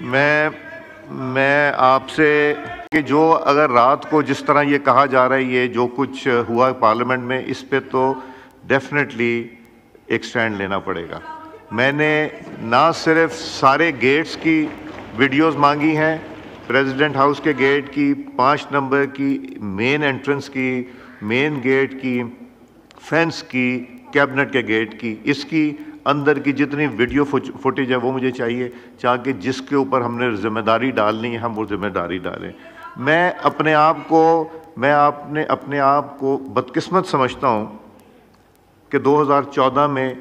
मैं आपसे कि जो अगर रात को जिस तरह ये कहा जा रहा है, ये जो कुछ हुआ पार्लियामेंट में, इस पे तो डेफिनेटली एक स्टैंड लेना पड़ेगा। मैंने ना सिर्फ सारे गेट्स की वीडियोस मांगी हैं, प्रेसिडेंट हाउस के गेट की, 5 नंबर की, मेन एंट्रेंस की, मेन गेट की, फेंस की, कैबिनेट के गेट की, इसकी अंदर की जितनी वीडियो फुटेज है वो मुझे चाहिए, ताकि जिसके ऊपर हमने जिम्मेदारी डालनी है हम वो जिम्मेदारी डालें। मैं अपने आप को बदकिस्मत समझता हूँ कि 2014 में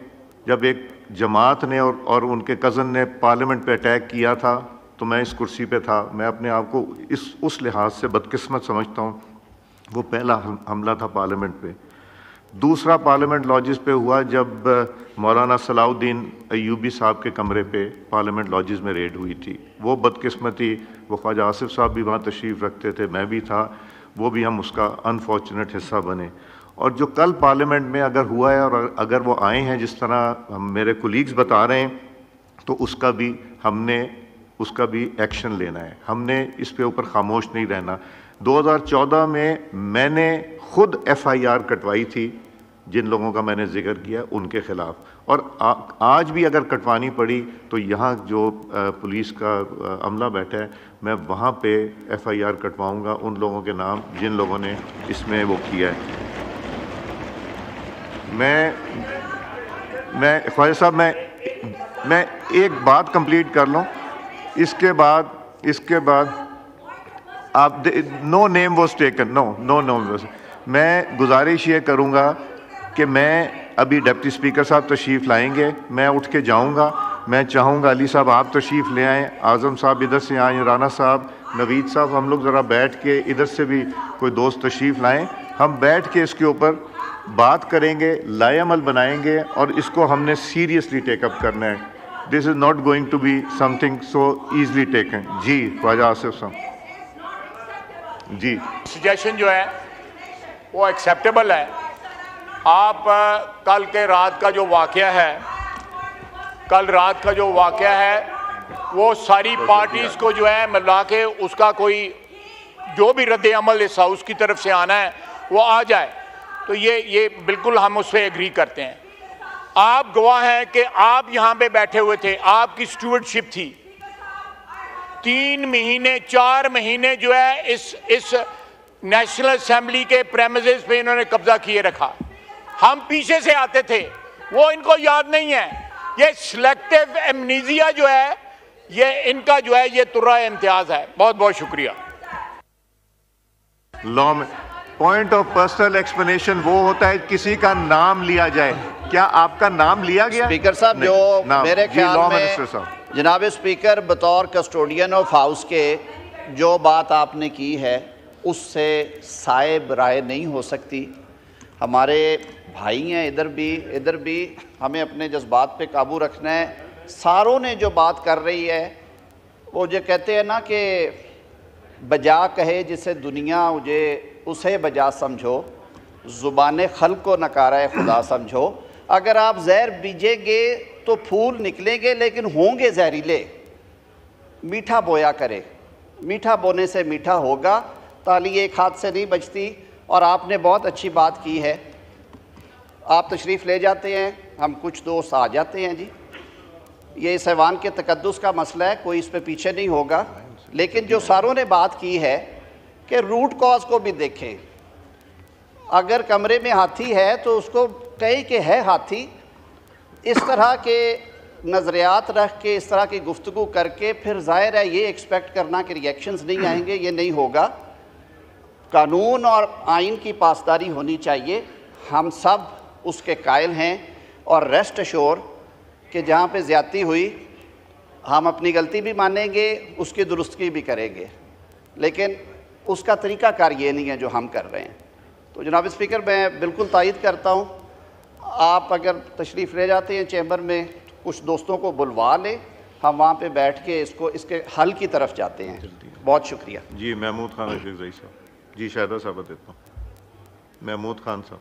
जब एक जमात ने और उनके कज़न ने पार्लियामेंट पे अटैक किया था तो मैं इस कुर्सी पे था। मैं अपने आप को उस लिहाज से बदकिस्मत समझता हूँ। वो पहला हमला था पार्लियामेंट पे। दूसरा पार्लियामेंट लॉजिस पे हुआ जब मौलाना सलाउद्दीन अय्यूबी साहब के कमरे पे पार्लियामेंट लॉजिस में रेड हुई थी। वो बदकिस्मती, वो ख्वाजा आसिफ साहब भी वहाँ तशरीफ़ रखते थे, मैं भी था, वो भी हम उसका अनफॉर्चुनेट हिस्सा बने। और जो कल पार्लियामेंट में अगर हुआ है और अगर वो आए हैं जिस तरह मेरे कोलीग्स बता रहे हैं, तो उसका भी एक्शन लेना है। हमने इस पे ऊपर खामोश नहीं रहना। 2014 में मैंने खुद FIR कटवाई थी जिन लोगों का मैंने जिक्र किया उनके खिलाफ, और आज भी अगर कटवानी पड़ी तो यहाँ जो पुलिस का अमला बैठा है, मैं वहाँ पे FIR कटवाऊँगा उन लोगों के नाम जिन लोगों ने इसमें वो किया है। मैं ख्वाजा साहब, मैं एक बात कंप्लीट कर लूँ, इसके बाद आप no name was taken, no. मैं गुजारिश ये करूँगा कि मैं अभी डिप्टी स्पीकर साहब तशरीफ़ लाएंगे, मैं उठ के जाऊँगा। मैं चाहूँगा अली साहब आप तशरीफ़ ले आएँ, आज़म साहब इधर से आएँ, राना साहब, नवीद साहब, हम लोग ज़रा बैठ के, इधर से भी कोई दोस्त तशरीफ़ लाएँ, हम बैठ के इसके ऊपर बात करेंगे, लाएअमल बनाएंगे और इसको हमने सीरियसली टेकअप करना है। This is not going to be something so easily taken. जी ख्वाजा आसिफ साहब जी। सजेशन जो है वो एक्सेप्टेबल है। आप कल रात का जो वाक़या है वो सारी पार्टीज़ को जो है मिला के उसका कोई जो भी रद्द अमल इस हाउस की तरफ से आना है वो आ जाए, तो ये बिल्कुल हम उस पर एग्री करते हैं। आप गवाह हैं कि आप यहाँ पे बैठे हुए थे, आपकी स्टूवर्डशिप थी। 3 महीने 4 महीने जो है इस नेशनल असेंबली के प्रेमिसेस पे इन्होंने कब्जा किए रखा। हम पीछे से आते थे, वो इनको याद नहीं है। ये सिलेक्टिव एमनीजिया जो है ये इनका जो है ये तुर्रा इम्तियाज है। बहुत बहुत शुक्रिया। लॉ में पॉइंट ऑफ पर्सनल एक्सप्लेनेशन वो होता है किसी का नाम लिया जाए। क्या आपका नाम लिया गया? स्पीकर साहब, जो मेरे ख्याल में जनाब स्पीकर बतौर कस्टोडियन ऑफ हाउस के जो बात आपने की है उससे साइब राय नहीं हो सकती। हमारे भाई हैं इधर भी हमें अपने जज्बात पे काबू रखना है। सारों ने जो बात कर रही है वो जो कहते हैं ना कि बजा कहे जिसे दुनिया उसे बजा समझो, ज़ुबान खल्क़ को नकारा खुदा समझो। अगर आप जहर बीजेंगे तो फूल निकलेंगे लेकिन होंगे जहरीले। मीठा बोया करे, मीठा बोने से मीठा होगा। ताली एक हाथ से नहीं बजती। और आपने बहुत अच्छी बात की है। आप तशरीफ़ ले जाते हैं, हम कुछ दोस्त आ जाते हैं जी। ये इस ऐवान के तकद्दुस का मसला है, कोई इस पे पीछे नहीं होगा। लेकिन जो सारों ने बात की है कि रूट कॉज को भी देखें। अगर कमरे में हाथी है तो उसको कहें कि है हाथी। इस तरह के नज़रियात रख के, इस तरह की गुफ्तगू करके फिर ज़ाहिर है ये एक्सपेक्ट करना कि रिएक्शंस नहीं आएंगे, ये नहीं होगा। कानून और आइन की पासदारी होनी चाहिए। हम सब उसके कायल हैं और रेस्ट अश्योर कि जहाँ पे ज़्यादती हुई हम अपनी गलती भी मानेंगे, उसकी दुरुस्तगी भी करेंगे, लेकिन उसका तरीक़ाकार ये नहीं है जो हम कर रहे हैं। तो जनाब स्पीकर, मैं बिल्कुल तायद करता हूँ। आप अगर तशरीफ़ ले जाते हैं चैम्बर में, कुछ दोस्तों को बुलवा लें, हम वहाँ पे बैठ के इसके हल की तरफ जाते हैं। बहुत शुक्रिया जी। महमूद खान साहब जी, शायदा साहब देता हूँ। महमूद खान साहब।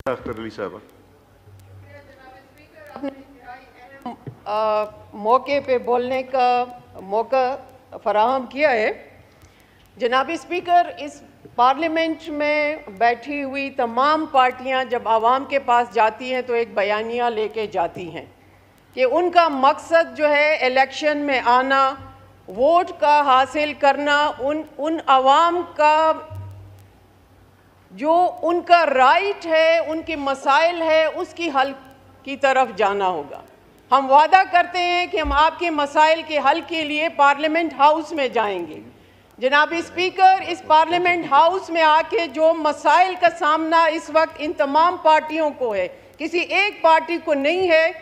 अख्तर अली साहब, मौके पे बोलने का मौका फराहम किया है। जनाब स्पीकर, इस पार्लियामेंट में बैठी हुई तमाम पार्टियां जब आवाम के पास जाती हैं तो एक बयानिया लेके जाती हैं कि उनका मकसद जो है इलेक्शन में आना, वोट का हासिल करना, उन आवाम का जो उनका राइट है, उनके मसाइल है, उसकी हल की तरफ जाना होगा। हम वादा करते हैं कि हम आपके मसाइल के हल के लिए पार्लियामेंट हाउस में जाएंगे। जनाब स्पीकर, इस पार्लियामेंट हाउस में आके जो मसाइल का सामना इस वक्त इन तमाम पार्टियों को है, किसी एक पार्टी को नहीं है,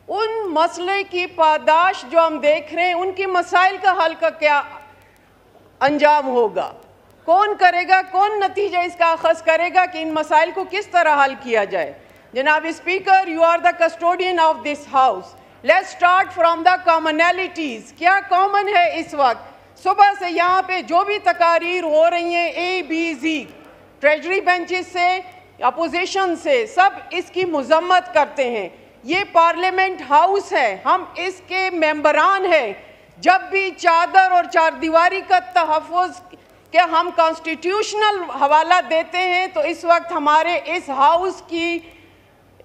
उन मसले की पादाश जो हम देख रहे हैं, उनके मसाइल का हल का क्या अंजाम होगा, कौन करेगा, कौन नतीजा इसका अखज़ करेगा कि इन मसाइल को किस तरह हल किया जाए। जनाब speaker, you are the custodian of this house. Let's start from the commonalities. क्या कॉमन है इस वक्त? सुबह से यहाँ पे जो भी तकारीर हो रही हैं, ABZ, ट्रेजरी बेंचेस से, अपोजिशन से, सब इसकी मजम्मत करते हैं। ये पार्लियामेंट हाउस है, हम इसके मेंबरान हैं। जब भी चादर और चारदीवारी का तहफ़्फ़ुज़ के हम कॉन्स्टिट्यूशनल हवाला देते हैं तो इस वक्त हमारे इस हाउस की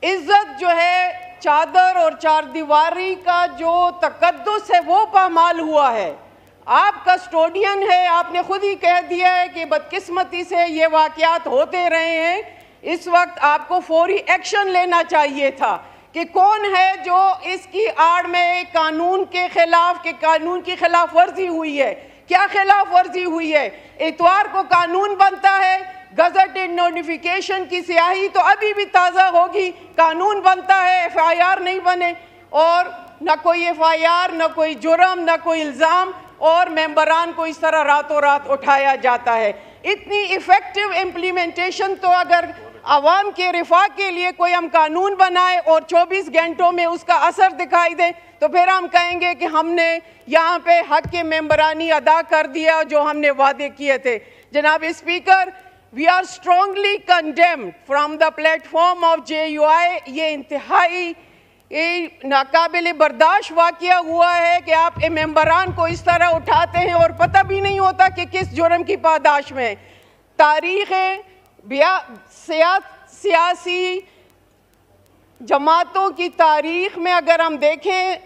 इज्जत जो है, चादर और चारदीवारी का जो तकद्दुस है वो पामाल हुआ है। आप कस्टोडियन है, आपने खुद ही कह दिया है कि बदकिस्मती से ये वाक़यात होते रहे हैं। इस वक्त आपको फौरी एक्शन लेना चाहिए था कि कौन है जो इसकी आड़ में कानून के खिलाफ, के कानून की खिलाफ वर्जी हुई है, क्या खिलाफ वर्जी हुई है। इतवार को कानून बनता है, गजटेड नोटिफिकेशन की स्याही तो अभी भी ताज़ा होगी, कानून बनता है, FIR नहीं बने, और न कोई FIR, न कोई जुर्म, न कोई इल्ज़ाम, और मेंबरान को इस तरह रातों रात उठाया जाता है। इतनी इफ़ेक्टिव इम्प्लीमेंटेशन तो अगर आवाम के रिफा के लिए कोई हम कानून बनाए और 24 घंटों में उसका असर दिखाई दे तो फिर हम कहेंगे कि हमने यहाँ पे हक के मेंबरानी अदा कर दिया जो हमने वादे किए थे। जनाब speaker, we are strongly condemned from the platform of JUI। ये इंतहाई नाकाबिल बर्दाश्त वाक़या हुआ है कि आप मेंबरान को इस तरह उठाते हैं और पता भी नहीं होता कि किस जुर्म की पादाश में। तारीख़ सियासी जमातों की तारीख़ में अगर हम देखें,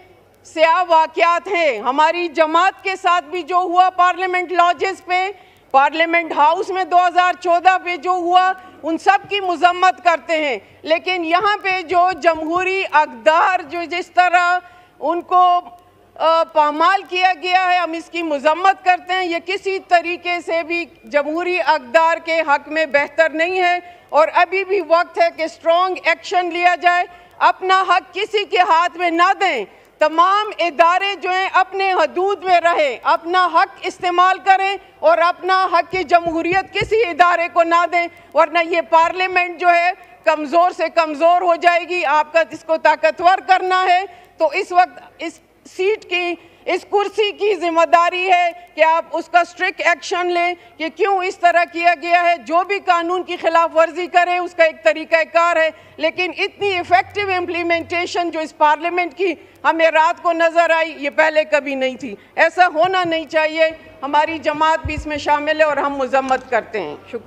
स्याह वाक़यात हैं। हमारी जमात के साथ भी जो हुआ पार्लियामेंट लॉजेस पे, पार्लियामेंट हाउस में 2014 पे जो हुआ, उन सब की मजम्मत करते हैं। लेकिन यहाँ पे जो जमहूरी अक़दार जो जिस तरह उनको पामाल किया गया है, हम इसकी मजम्मत करते हैं। ये किसी तरीके से भी जमहूरी अक़दार के हक़ में बेहतर नहीं है और अभी भी वक्त है कि स्ट्रॉन्ग एक्शन लिया जाए। अपना हक़ किसी के हाथ में ना दें। तमाम इदारे जो हैं अपने हदूद में रहें, अपना हक़ इस्तेमाल करें और अपना हक़ की जमहूरियत किसी इदारे को ना दें, वरना ये पार्लियामेंट जो है कमज़ोर से कमज़ोर हो जाएगी। आपका इसको ताकतवर करना है तो इस वक्त इस सीट की, इस कुर्सी की जिम्मेदारी है कि आप उसका स्ट्रिक्ट एक्शन लें कि क्यों इस तरह किया गया है। जो भी कानून की खिलाफ वर्जी करे उसका एक तरीक़ाकार है, लेकिन इतनी इफ़ेक्टिव इम्प्लीमेंटेशन जो इस पार्लियामेंट की हमें रात को नज़र आई, ये पहले कभी नहीं थी। ऐसा होना नहीं चाहिए। हमारी जमात भी इसमें शामिल है और हम मजम्मत करते हैं। शुक्रिया।